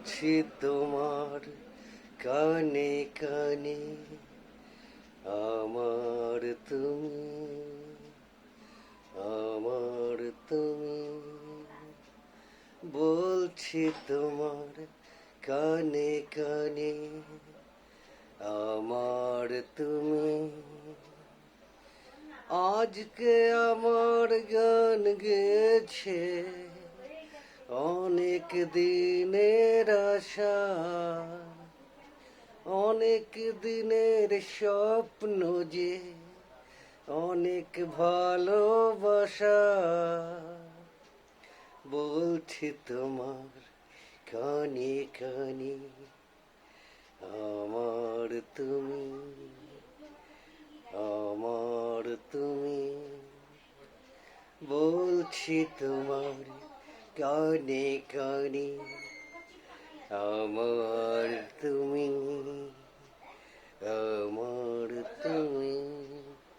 বলছি তোমার কানে কানে, আমার তুমি, আমার তুমি। বলছি তোমার কানে কানে, আমার তুমি। আজকে আমার গান গেছে অনেক দিনের আশা, অনেক দিনের স্বপ্ন যে, অনেক ভালোবাসা। বলছি তোমার কানে কানে, আমার তুমি, আমার তুমি। বলছি তোমার কানে কানে, আমার তুমি।